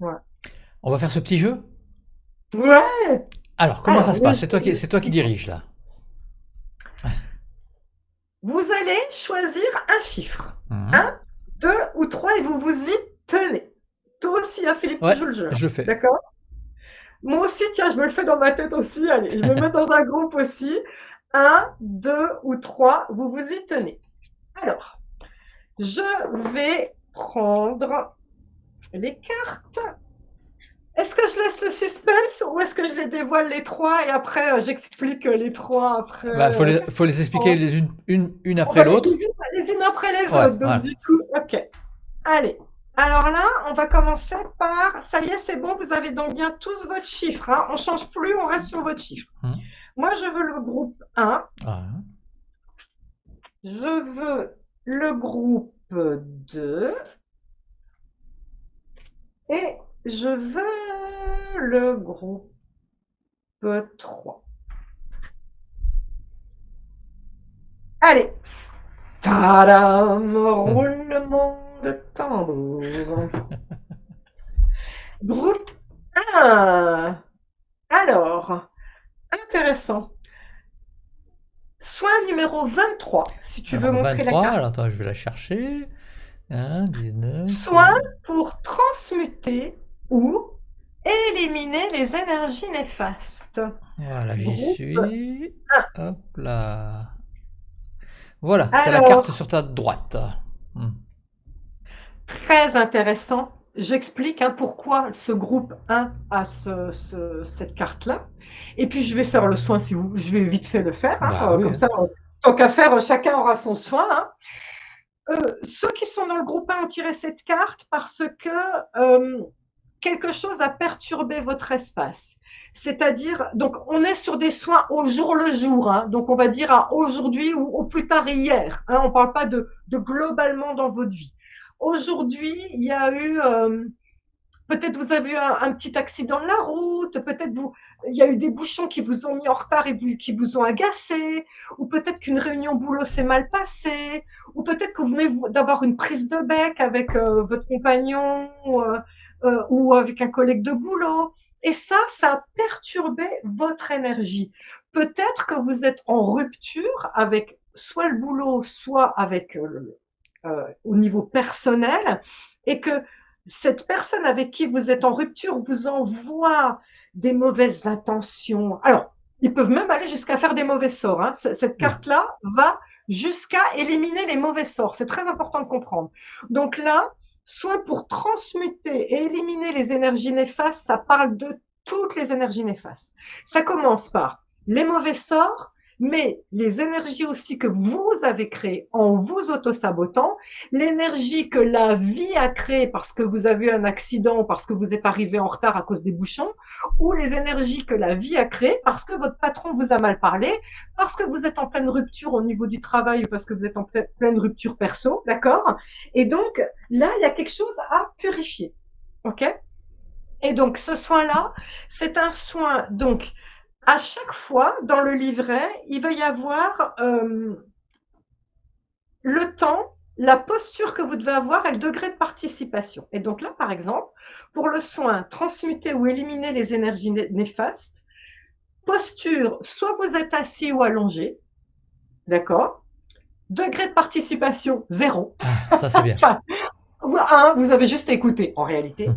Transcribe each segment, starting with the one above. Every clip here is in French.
Ouais. On va faire ce petit jeu? Ouais. Alors, comment ça Alors, se passe? C'est toi qui dirige là. vous allez choisir un chiffre. Mhm. Un, 2 ou 3 et vous vous y tenez. Toi aussi, hein, Philippe, tu Ouais, joues le jeu. Hein. je le fais. D'accord? Moi aussi, tiens, je me le fais dans ma tête aussi. Allez, je me mets dans un groupe aussi. Un, 2 ou 3, vous vous y tenez. Alors, je vais prendre les cartes. Est-ce que je laisse le suspense ou est-ce que je les dévoile les trois et après j'explique les trois après Bah, faut les, qu'est-ce que faut les tu expliquer penses? les unes, une On après va l'autre. les unes après les Ouais, autres. Donc voilà. du coup, ok. Allez. Alors là, on va commencer par. Ça y est, c'est bon, vous avez donc bien tous votre chiffre. Hein. On ne change plus, on reste sur votre chiffre. Mhm. Moi, je veux le groupe un. Voilà. Je veux le groupe 2. Et je veux le groupe 3. Allez. Tadam! Mhm. Roulement de tambour. Groupe 1. Alors, intéressant. Soin numéro 23, si tu veux Alors, montrer la 23, carte. alors attends, je vais la chercher. 19. Soin pour transmuter ou éliminer les énergies néfastes. Voilà, j'y Groupe suis. 1. Hop là. Voilà, tu as la carte Alors, sur ta droite. Hmm. très intéressant. J'explique hein, pourquoi ce groupe 1 a cette carte-là. Et puis, je vais faire le soin si vous. Je vais vite fait le faire. Hein, Bah oui, comme hein. ça, tant qu'à faire, chacun aura son soin. Hein. Ceux qui sont dans le groupe 1 ont tiré cette carte parce que quelque chose a perturbé votre espace. C'est-à-dire, donc, on est sur des soins au jour le jour. Hein, donc, on va dire à aujourd'hui ou au plus tard hier. Hein, on ne parle pas de globalement dans votre vie. Aujourd'hui, il y a eu, peut-être vous avez eu un petit accident de la route, peut-être il y a eu des bouchons qui vous ont mis en retard et qui vous ont agacé, ou peut-être qu'une réunion boulot s'est mal passée, ou peut-être que vous venez d'avoir une prise de bec avec votre compagnon ou avec un collègue de boulot. Et ça a perturbé votre énergie. Peut-être que vous êtes en rupture avec soit le boulot, soit avec au niveau personnel, et que cette personne avec qui vous êtes en rupture vous envoie des mauvaises intentions. Alors, ils peuvent même aller jusqu'à faire des mauvais sorts. Hein. Cette Oui. carte-là va jusqu'à éliminer les mauvais sorts. C'est très important de comprendre. Donc là, soit pour transmuter et éliminer les énergies néfastes, ça parle de toutes les énergies néfastes. Ça commence par les mauvais sorts, mais les énergies aussi que vous avez créées en vous auto-sabotant, l'énergie que la vie a créée parce que vous avez eu un accident, parce que vous êtes arrivé en retard à cause des bouchons, ou les énergies que la vie a créées parce que votre patron vous a mal parlé, parce que vous êtes en pleine rupture au niveau du travail ou parce que vous êtes en pleine rupture perso, d'accord? Et donc, là, il y a quelque chose à purifier, ok? Et donc, ce soin-là, c'est un soin, donc, à chaque fois, dans le livret, il va y avoir le temps, la posture que vous devez avoir et le degré de participation. Et donc là, par exemple, pour le soin, transmuter ou éliminer les énergies néfastes, posture, soit vous êtes assis ou allongé, d'accord? Degré de participation, zéro. Ah, ça c'est bien. Enfin, un, vous avez juste écouté, en Hmm. réalité.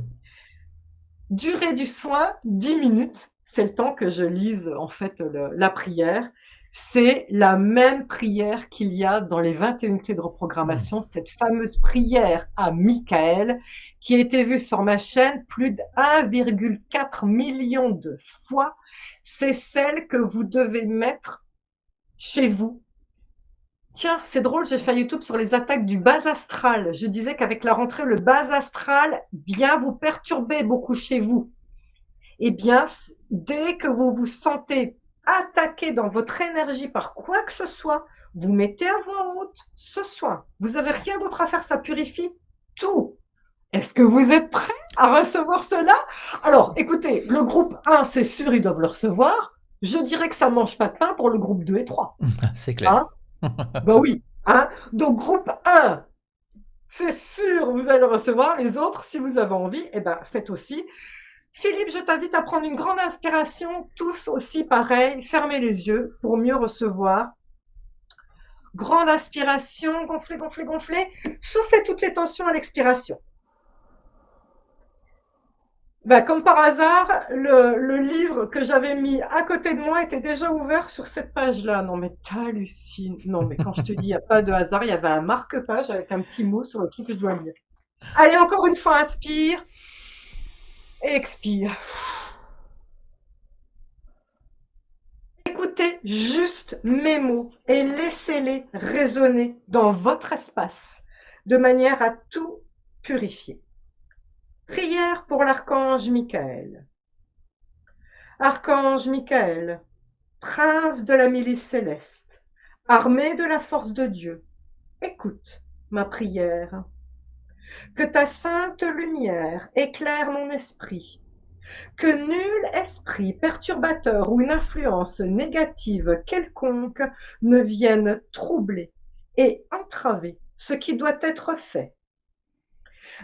Durée du soin, 10 minutes. C'est le temps que je lise en fait la prière. C'est la même prière qu'il y a dans les 21 clés de Hmm. reprogrammation, cette fameuse prière à Michael qui a été vue sur ma chaîne plus de 1,4 million de fois. C'est celle que vous devez mettre chez vous. Tiens, c'est drôle, j'ai fait YouTube sur les attaques du bas astral. Je disais qu'avec la rentrée, le bas astral vient vous perturber beaucoup chez vous. Eh bien, dès que vous vous sentez attaqué dans votre énergie par quoi que ce soit, vous mettez à voix haute ce soin. Vous n'avez rien d'autre à faire, ça purifie tout. Est-ce que vous êtes prêts à recevoir cela? Alors, écoutez, le groupe 1, c'est sûr, ils doivent le recevoir. Je dirais que ça ne mange pas de pain pour le groupe 2 et 3. C'est clair. Hein? Ben oui. Hein? Donc, groupe 1, C'est sûr, vous allez le recevoir. Les autres, si vous avez envie, eh ben, faites aussi. Philippe, je t'invite à prendre une grande inspiration, tous aussi pareil, fermez les yeux pour mieux recevoir. Grande inspiration, gonflez, gonflez, gonflez, soufflez toutes les tensions à l'expiration. Ben, comme par hasard, le livre que j'avais mis à côté de moi était déjà ouvert sur cette page-là. Non mais t'hallucines. Non mais quand je te dis il n'y a pas de hasard, il y avait un marque-page avec un petit mot sur le truc que je dois lire. Allez, encore une fois, inspire et expire. Écoutez juste mes mots et laissez-les résonner dans votre espace de manière à tout purifier. Prière pour l'archange Michael. Archange Michael, prince de la milice céleste, armée de la force de Dieu, écoute ma prière. Que ta sainte lumière éclaire mon esprit, que nul esprit perturbateur ou une influence négative quelconque ne vienne troubler et entraver ce qui doit être fait.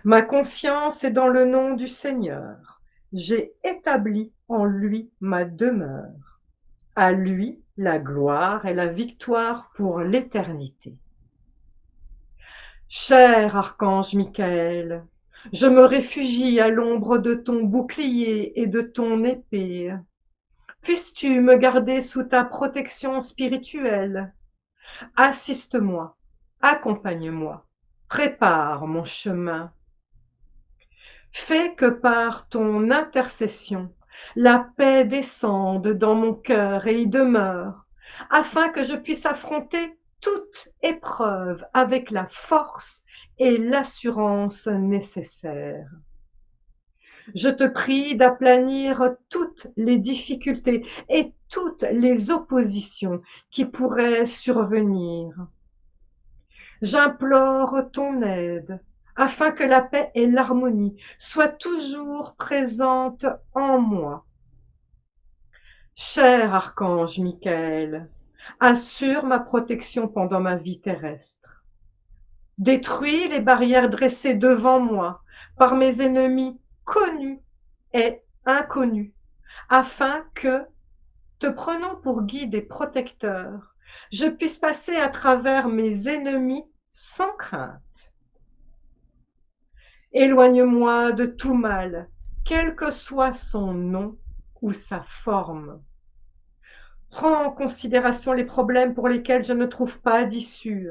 Ma confiance est dans le nom du Seigneur. J'ai établi en lui ma demeure. À lui la gloire et la victoire pour l'éternité. Cher archange Michael, je me réfugie à l'ombre de ton bouclier et de ton épée. Puisses-tu me garder sous ta protection spirituelle? Assiste-moi, accompagne-moi, prépare mon chemin. Fais que par ton intercession, la paix descende dans mon cœur et y demeure, afin que je puisse affronter toute épreuve avec la force et l'assurance nécessaires. Je te prie d'aplanir toutes les difficultés et toutes les oppositions qui pourraient survenir. J'implore ton aide afin que la paix et l'harmonie soient toujours présentes en moi. Cher archange Michael, assure ma protection pendant ma vie terrestre. Détruis les barrières dressées devant moi par mes ennemis connus et inconnus, afin que, te prenant pour guide et protecteur, je puisse passer à travers mes ennemis sans crainte. Éloigne-moi de tout mal, quel que soit son nom ou sa forme. Prends en considération les problèmes pour lesquels je ne trouve pas d'issue.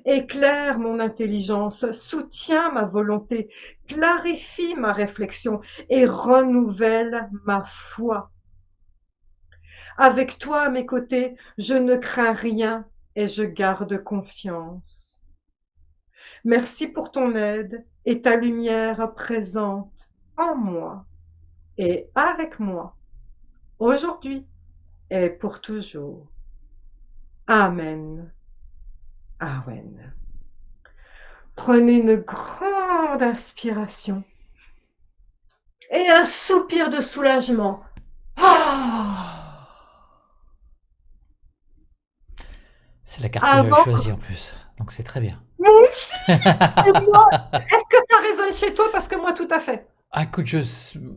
Éclaire mon intelligence, soutiens ma volonté, clarifie ma réflexion et renouvelle ma foi. Avec toi à mes côtés, je ne crains rien et je garde confiance. Merci pour ton aide et ta lumière présente en moi et avec moi, aujourd'hui et pour toujours. Amen. Amen. Prenez une grande inspiration et un soupir de soulagement. Ah! C'est la carte que j'avais choisie en plus, donc c'est très bien. Moi aussi. Et moi, est-ce que ça résonne chez toi? Parce que moi, tout à fait. Ah, écoute,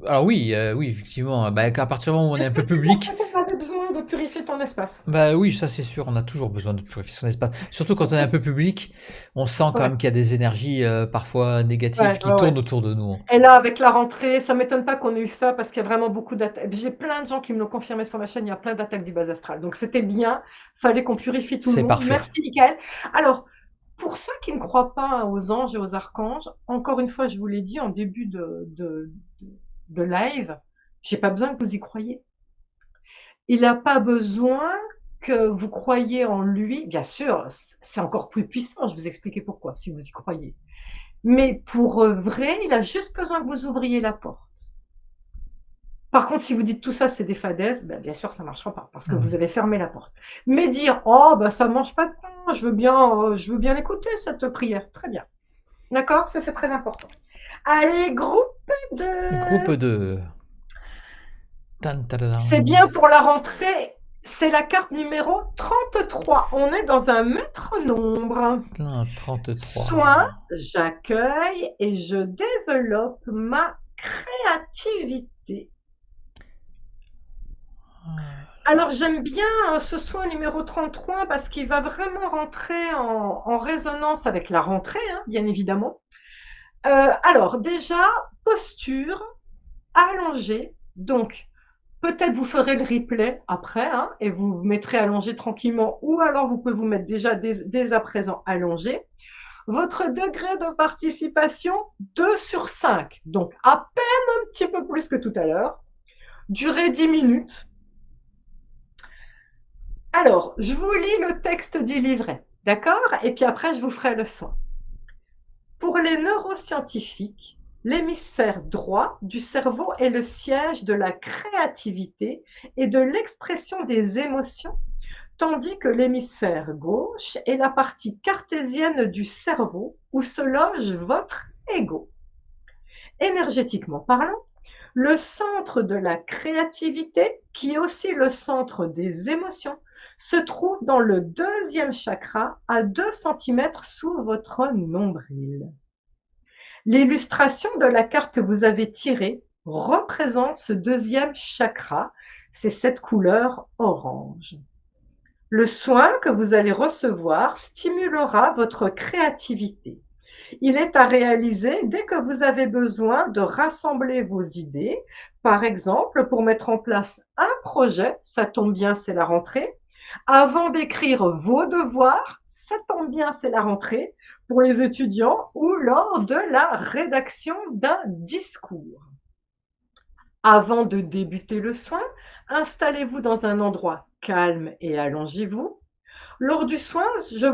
alors oui, oui, effectivement, bah, à partir du moment où on est un peu public. Est-ce que tu avais besoin de purifier ton espace? Bah oui, ça c'est sûr, on a toujours besoin de purifier son espace. Surtout quand on est un peu public, on sent quand même qu'il y a des énergies parfois négatives qui tournent autour de nous. Et là, avec la rentrée, ça m'étonne pas qu'on ait eu ça parce qu'il y a vraiment beaucoup d'attaques. J'ai plein de gens qui me l'ont confirmé sur ma chaîne, il y a plein d'attaques du bas astral. Donc c'était bien, fallait qu'on purifie tout le monde. Parfait. Merci Michael. Alors, pour ceux qui ne croient pas aux anges et aux archanges, encore une fois, je vous l'ai dit en début de live, j'ai pas besoin que vous y croyiez. Il n'a pas besoin que vous croyiez en lui. Bien sûr, c'est encore plus puissant, je vais vous expliquer pourquoi, si vous y croyez. Mais pour vrai, il a juste besoin que vous ouvriez la porte. Par contre, si vous dites tout ça, c'est des fadaises, ben, bien sûr, ça ne marchera pas, parce que vous avez fermé la porte. Mais dire, oh, ben, ça ne mange pas de pain, je veux bien écouter cette prière. Très bien. D'accord? Ça, c'est très important. Allez, groupe 2. Groupe 2. C'est bien pour la rentrée. C'est la carte numéro 33. On est dans un maître nombre. Ah, 33. Soin, j'accueille et je développe ma créativité. Alors j'aime bien ce soin numéro 33 parce qu'il va vraiment rentrer en résonance avec la rentrée, hein, bien évidemment. Alors déjà, posture, allongée. Donc, peut-être vous ferez le replay après, hein, et vous vous mettrez allongé tranquillement, ou alors vous pouvez vous mettre déjà dès à présent allongé. Votre degré de participation, 2 sur 5. Donc, à peine un petit peu plus que tout à l'heure. Durée 10 minutes. Alors, je vous lis le texte du livret, d'accord? Et puis après, je vous ferai le soin. Pour les neuroscientifiques, l'hémisphère droit du cerveau est le siège de la créativité et de l'expression des émotions, tandis que l'hémisphère gauche est la partie cartésienne du cerveau où se loge votre ego. Énergétiquement parlant, le centre de la créativité, qui est aussi le centre des émotions, se trouve dans le 2e chakra à 2 cm sous votre nombril. L'illustration de la carte que vous avez tirée représente ce 2e chakra, c'est cette couleur orange. Le soin que vous allez recevoir stimulera votre créativité. Il est à réaliser dès que vous avez besoin de rassembler vos idées, par exemple pour mettre en place un projet, ça tombe bien, c'est la rentrée, avant d'écrire vos devoirs, ça tombe bien, c'est la rentrée, pour les étudiants, ou lors de la rédaction d'un discours. Avant de débuter le soin, installez-vous dans un endroit calme et allongez-vous. Lors du soin, je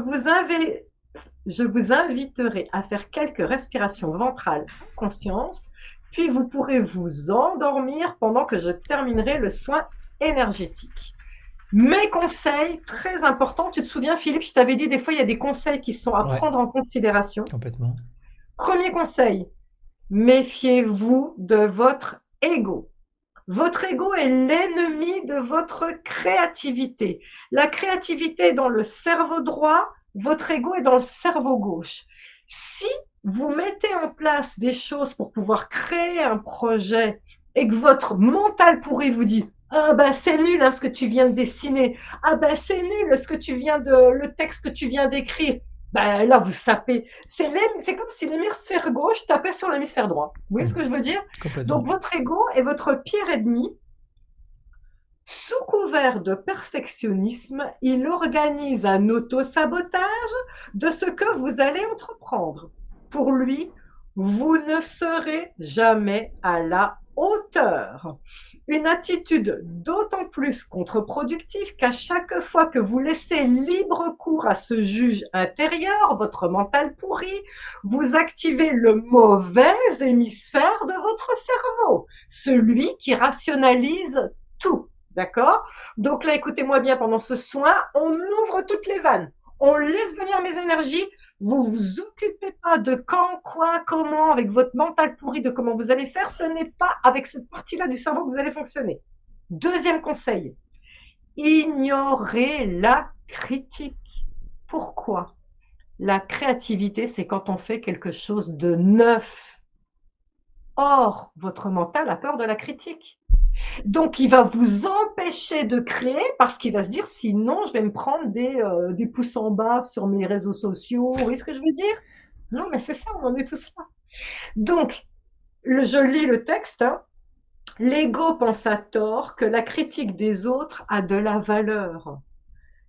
vous inviterai à faire quelques respirations ventrales en conscience, puis vous pourrez vous endormir pendant que je terminerai le soin énergétique. Mes conseils, très importants, tu te souviens Philippe, je t'avais dit des fois il y a des conseils qui sont à Ouais, prendre en considération. complètement. Premier conseil, méfiez-vous de votre ego. Votre ego est l'ennemi de votre créativité. La créativité est dans le cerveau droit, votre ego est dans le cerveau gauche. Si vous mettez en place des choses pour pouvoir créer un projet et que votre mental pourri vous dit ah ben c'est nul hein, ce que tu viens de dessiner, ah ben c'est nul le texte que tu viens d'écrire, ben là vous sapez. C'est comme si l'hémisphère gauche tapait sur l'hémisphère droit. Vous voyez ce que je veux dire? Complètement. Donc votre ego est votre pire ennemi. Sous couvert de perfectionnisme, il organise un autosabotage de ce que vous allez entreprendre. Pour lui, vous ne serez jamais à la hauteur. Une attitude d'autant plus contre-productive qu'à chaque fois que vous laissez libre cours à ce juge intérieur, votre mental pourri, vous activez le mauvais hémisphère de votre cerveau, celui qui rationalise tout. D'accord? Donc là, écoutez-moi bien, pendant ce soin, on ouvre toutes les vannes. On laisse venir mes énergies. Vous vous occupez pas de quand, quoi, comment, avec votre mental pourri de comment vous allez faire. Ce n'est pas avec cette partie-là du cerveau que vous allez fonctionner. Deuxième conseil, ignorez la critique. Pourquoi? La créativité, c'est quand on fait quelque chose de neuf. Or, votre mental a peur de la critique. Donc, il va vous empêcher de créer parce qu'il va se dire sinon, je vais me prendre des pouces en bas sur mes réseaux sociaux. Vous voyez ce que je veux dire? Non, mais c'est ça, on en est tous là. Donc, je lis le texte. Hein. L'ego pense à tort que la critique des autres a de la valeur.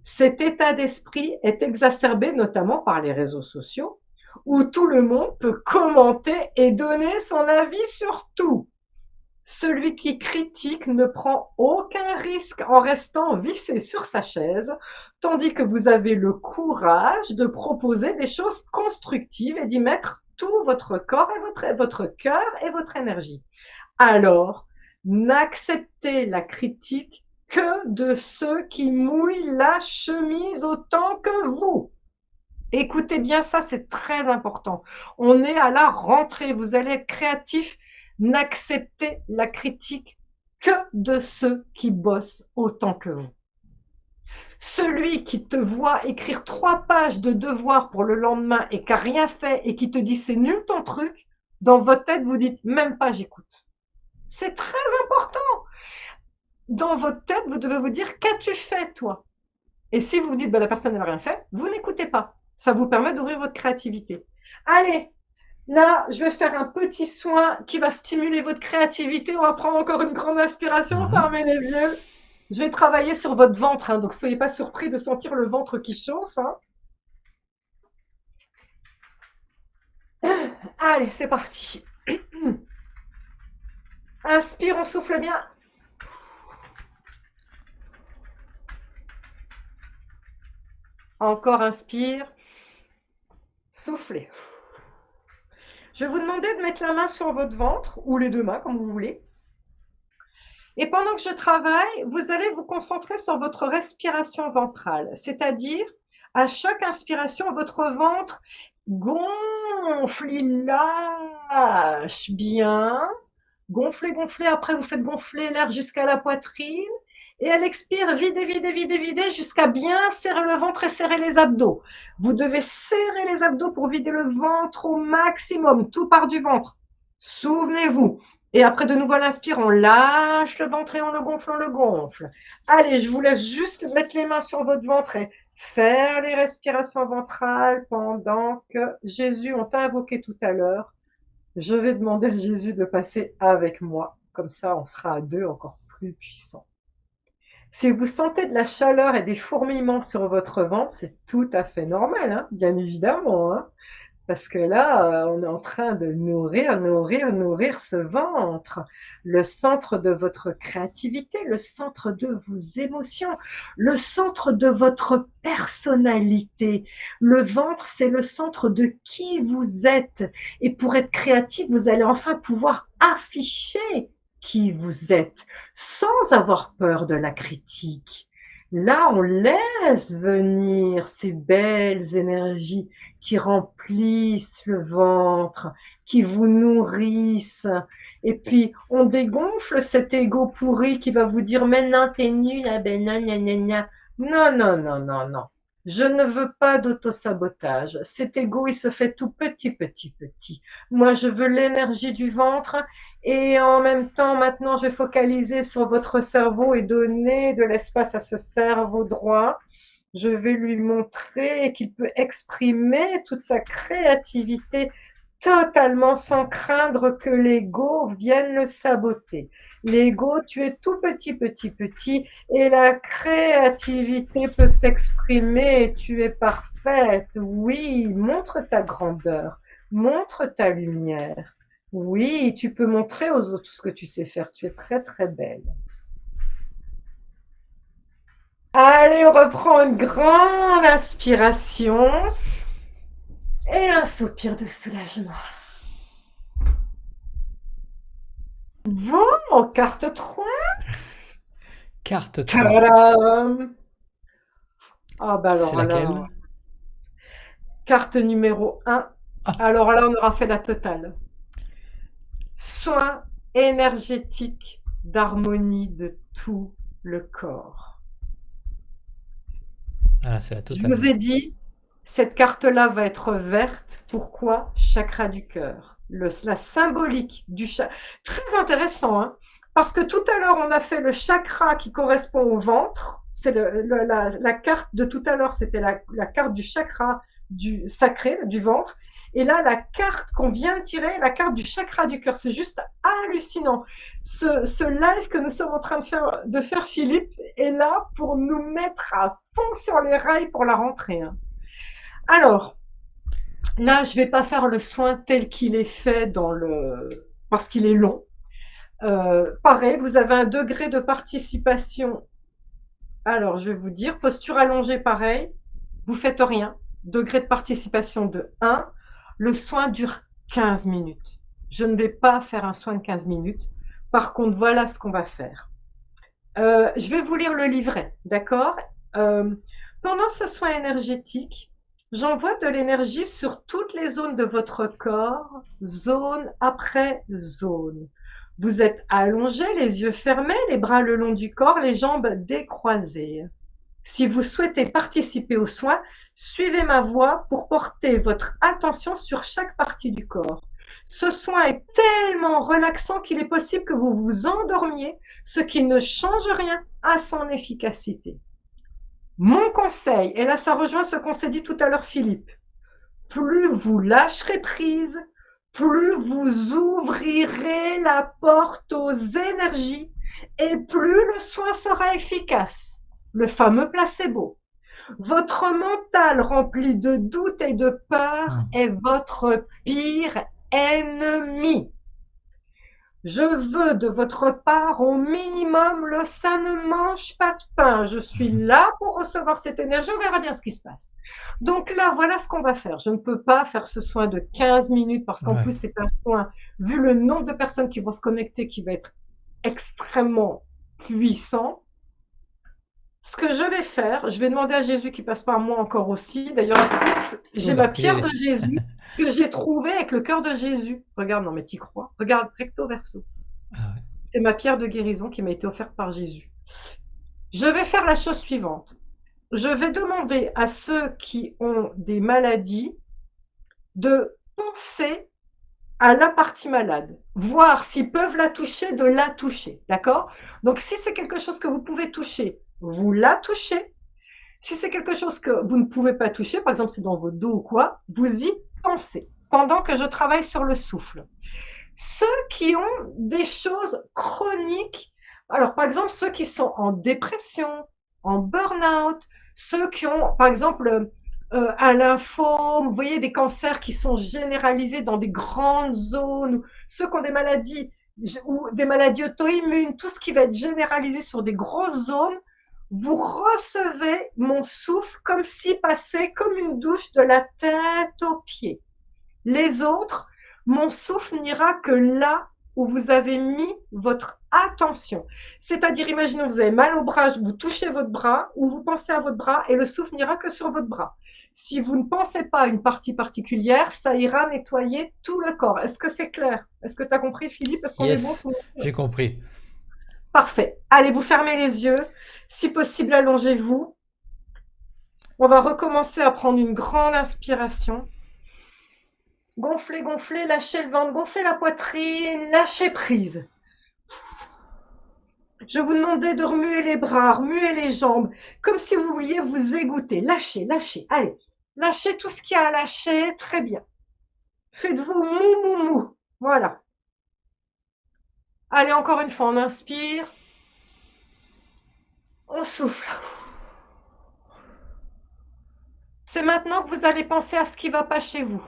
Cet état d'esprit est exacerbé notamment par les réseaux sociaux où tout le monde peut commenter et donner son avis sur tout. Celui qui critique ne prend aucun risque en restant vissé sur sa chaise, tandis que vous avez le courage de proposer des choses constructives et d'y mettre tout votre corps et votre cœur et votre énergie. Alors, n'acceptez la critique que de ceux qui mouillent la chemise autant que vous. Écoutez bien ça, c'est très important. On est à la rentrée, vous allez être créatif. N'acceptez la critique que de ceux qui bossent autant que vous. Celui qui te voit écrire 3 pages de devoir pour le lendemain et qui n'a rien fait et qui te dit c'est nul ton truc, dans votre tête, vous dites même pas j'écoute. C'est très important. Dans votre tête, vous devez vous dire qu'as-tu fait toi? Et si vous vous dites bah, la personne n'a rien fait, vous n'écoutez pas. Ça vous permet d'ouvrir votre créativité. Allez, là, je vais faire un petit soin qui va stimuler votre créativité. On va prendre encore une grande inspiration, fermez les yeux. Je vais travailler sur votre ventre, hein, donc soyez pas surpris de sentir le ventre qui chauffe. Hein. Allez, c'est parti. Inspire, on souffle bien. Encore inspire. Soufflez. Je vais vous demander de mettre la main sur votre ventre, ou les deux mains, comme vous voulez. Et pendant que je travaille, vous allez vous concentrer sur votre respiration ventrale, c'est-à-dire à chaque inspiration, votre ventre gonfle, il lâche bien. Gonflez, gonflez, après vous faites gonfler l'air jusqu'à la poitrine. Et elle expire, videz, videz, videz, videz, jusqu'à bien serrer le ventre et serrer les abdos. Vous devez serrer les abdos pour vider le ventre au maximum, tout part du ventre. Souvenez-vous. Et après, de nouveau, à l'inspire, on lâche le ventre et on le gonfle, on le gonfle. Allez, je vous laisse juste mettre les mains sur votre ventre et faire les respirations ventrales pendant que Jésus, on t'a invoqué tout à l'heure. Je vais demander à Jésus de passer avec moi. Comme ça, on sera à deux encore plus puissants. Si vous sentez de la chaleur et des fourmillements sur votre ventre, c'est tout à fait normal, hein, bien évidemment. Hein, parce que là, on est en train de nourrir, nourrir, nourrir ce ventre. Le centre de votre créativité, le centre de vos émotions, le centre de votre personnalité. Le ventre, c'est le centre de qui vous êtes. Et pour être créatif, vous allez enfin pouvoir afficher qui vous êtes sans avoir peur de la critique. Là, on laisse venir ces belles énergies qui remplissent le ventre, qui vous nourrissent. Et puis, on dégonfle cet ego pourri qui va vous dire « Mais non, t'es nul, ah ben non, non, non, non, non, non. Je ne veux pas d'autosabotage. Cet ego, il se fait tout petit, petit, petit. Moi, je veux l'énergie du ventre et en même temps, maintenant, je vais focaliser sur votre cerveau et donner de l'espace à ce cerveau droit. Je vais lui montrer qu'il peut exprimer toute sa créativité totalement sans craindre que l'ego vienne le saboter. L'ego, tu es tout petit, petit, petit et la créativité peut s'exprimer et tu es parfaite. Oui, montre ta grandeur, montre ta lumière. Oui, tu peux montrer aux autres tout ce que tu sais faire. Tu es très, très belle. Allez, on reprend une grande inspiration et un soupir de soulagement. Bon, carte 3. Carte 3. Tadam! Ah bah C'est alors laquelle? là, carte numéro 1. Ah. Alors là, on aura fait la totale. Soin énergétique d'harmonie de tout le corps. Ah, c'est la Je totale. vous ai dit, cette carte-là va être verte. Pourquoi? Chakra du cœur. La symbolique du chakra. Très intéressant, hein? Parce que tout à l'heure, on a fait le chakra qui correspond au ventre. C'est la carte de tout à l'heure, c'était la carte du chakra du sacré, du ventre. Et là, la carte qu'on vient de tirer, la carte du chakra du cœur. C'est juste hallucinant. Ce live que nous sommes en train de faire, Philippe, est là pour nous mettre à fond sur les rails pour la rentrée. Hein. Alors, là, je ne vais pas faire le soin tel qu'il est fait parce qu'il est long. Pareil, vous avez un degré de participation. Alors, je vais vous dire, posture allongée, pareil. Vous faites rien. Degré de participation de 1. Le soin dure 15 minutes. Je ne vais pas faire un soin de 15 minutes. Par contre, voilà ce qu'on va faire. Je vais vous lire le livret, d'accord? Pendant ce soin énergétique, j'envoie de l'énergie sur toutes les zones de votre corps, zone après zone. Vous êtes allongé, les yeux fermés, les bras le long du corps, les jambes décroisées. Si vous souhaitez participer aux soins, suivez ma voix pour porter votre attention sur chaque partie du corps. Ce soin est tellement relaxant qu'il est possible que vous vous endormiez, ce qui ne change rien à son efficacité. Mon conseil, et là ça rejoint ce qu'on s'est dit tout à l'heure Philippe, plus vous lâcherez prise, plus vous ouvrirez la porte aux énergies et plus le soin sera efficace. Le fameux placebo. Votre mental rempli de doutes et de peur est votre pire ennemi. Je veux de votre part au minimum le ça ne mange pas de pain. Je suis là pour recevoir cette énergie. On verra bien ce qui se passe. Donc là, voilà ce qu'on va faire. Je ne peux pas faire ce soin de 15 minutes parce qu'en plus, Ouais. c'est un soin, vu le nombre de personnes qui vont se connecter, qui va être extrêmement puissant. Ce que je vais faire, je vais demander à Jésus qui passe par moi encore aussi. D'ailleurs, j'ai ma Oula, y pierre de aller. Jésus que j'ai trouvée avec le cœur de Jésus. Regarde, non mais t'y crois. Regarde, recto verso. Ah ouais. C'est ma pierre de guérison qui m'a été offerte par Jésus. Je vais faire la chose suivante. Je vais demander à ceux qui ont des maladies de penser à la partie malade, voir s'ils peuvent la toucher, de la toucher, d'accord? Donc si c'est quelque chose que vous pouvez toucher, vous la touchez. Si c'est quelque chose que vous ne pouvez pas toucher, par exemple c'est dans votre dos ou quoi, vous y pensez pendant que je travaille sur le souffle. Ceux qui ont des choses chroniques, alors par exemple ceux qui sont en dépression, en burn-out, ceux qui ont par exemple un lymphome, vous voyez des cancers qui sont généralisés dans des grandes zones, ceux qui ont des maladies ou des maladies auto-immunes, tout ce qui va être généralisé sur des grosses zones, vous recevez mon souffle comme si passait comme une douche de la tête aux pieds. Les autres, mon souffle n'ira que là où vous avez mis votre attention. C'est-à-dire, imaginons que vous avez mal au bras, vous touchez votre bras ou vous pensez à votre bras et le souffle n'ira que sur votre bras. Si vous ne pensez pas à une partie particulière, ça ira nettoyer tout le corps. Est-ce que c'est clair? Est-ce que tu as compris, Philippe? Est-ce qu'on est bon? Yes, j'ai compris. Parfait. Allez, vous fermez les yeux. Si possible, allongez-vous. On va recommencer à prendre une grande inspiration. Gonflez, gonflez, lâchez le ventre, gonflez la poitrine, lâchez prise. Je vous demandais de remuer les bras, remuer les jambes, comme si vous vouliez vous égoutter. Lâchez, lâchez, allez. Lâchez tout ce qu'il y a à lâcher, très bien. Faites-vous mou, mou, mou. Voilà. Allez, encore une fois, on inspire. On souffle. C'est maintenant que vous allez penser à ce qui ne va pas chez vous.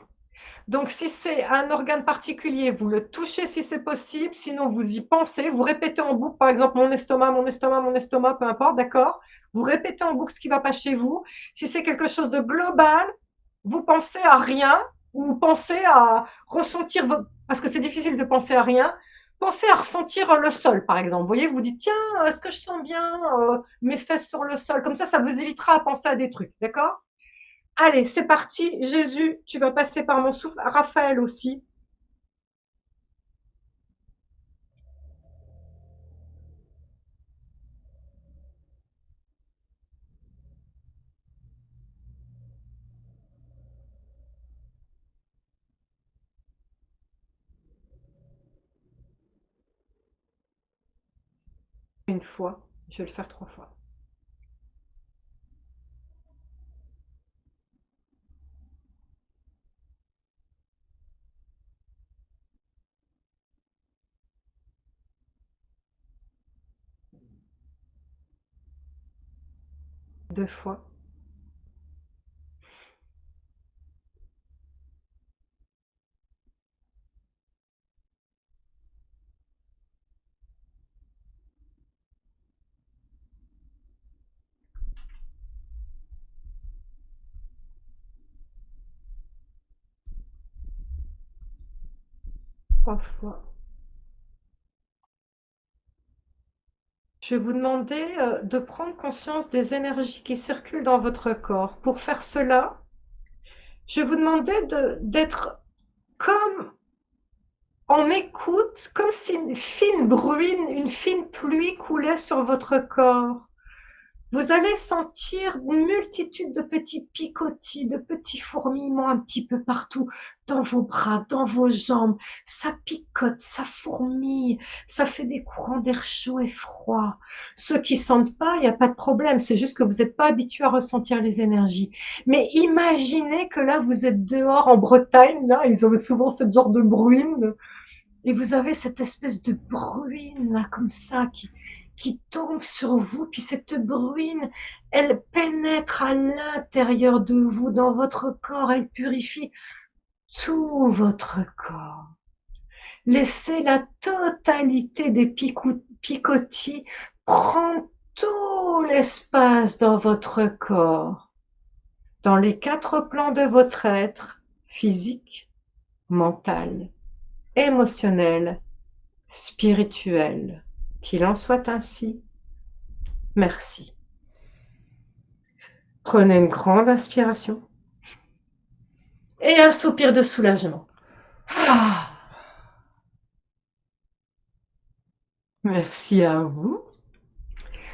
Donc, si c'est un organe particulier, vous le touchez si c'est possible, sinon vous y pensez, vous répétez en boucle, par exemple, mon estomac, mon estomac, mon estomac, peu importe, d'accord? Vous répétez en boucle ce qui ne va pas chez vous. Si c'est quelque chose de global, vous pensez à rien ou vous pensez à ressentir, parce que c'est difficile de penser à rien, pensez à ressentir le sol, par exemple. Vous voyez, vous dites, tiens, est-ce que je sens bien mes fesses sur le sol? Comme ça vous évitera à penser à des trucs, d'accord? Allez, c'est parti. Jésus, tu vas passer par mon souffle. Raphaël aussi. Une fois. Je vais le faire 3 fois. Deux fois. Trois fois. Je vais vous demander de prendre conscience des énergies qui circulent dans votre corps. Pour faire cela, je vais vous demander d'être comme en écoute, comme si une fine bruine, une fine pluie coulait sur votre corps. Vous allez sentir une multitude de petits picotis, de petits fourmillements un petit peu partout, dans vos bras, dans vos jambes. Ça picote, ça fourmille, ça fait des courants d'air chaud et froid. Ceux qui sentent pas, il n'y a pas de problème, c'est juste que vous n'êtes pas habitué à ressentir les énergies. Mais imaginez que là, vous êtes dehors en Bretagne, là, ils ont souvent ce genre de bruine, et vous avez cette espèce de bruine là comme ça qui tombe sur vous, puis cette bruine, elle pénètre à l'intérieur de vous, dans votre corps, elle purifie tout votre corps. Laissez la totalité des picotis prendre tout l'espace dans votre corps, dans les 4 plans de votre être, physique, mental, émotionnel, spirituel. Qu'il en soit ainsi. Merci. Prenez une grande inspiration et un soupir de soulagement. Ah, merci à vous.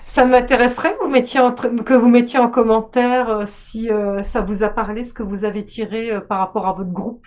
Ça m'intéresserait que vous mettiez en commentaire si ça vous a parlé, ce que vous avez tiré par rapport à votre groupe.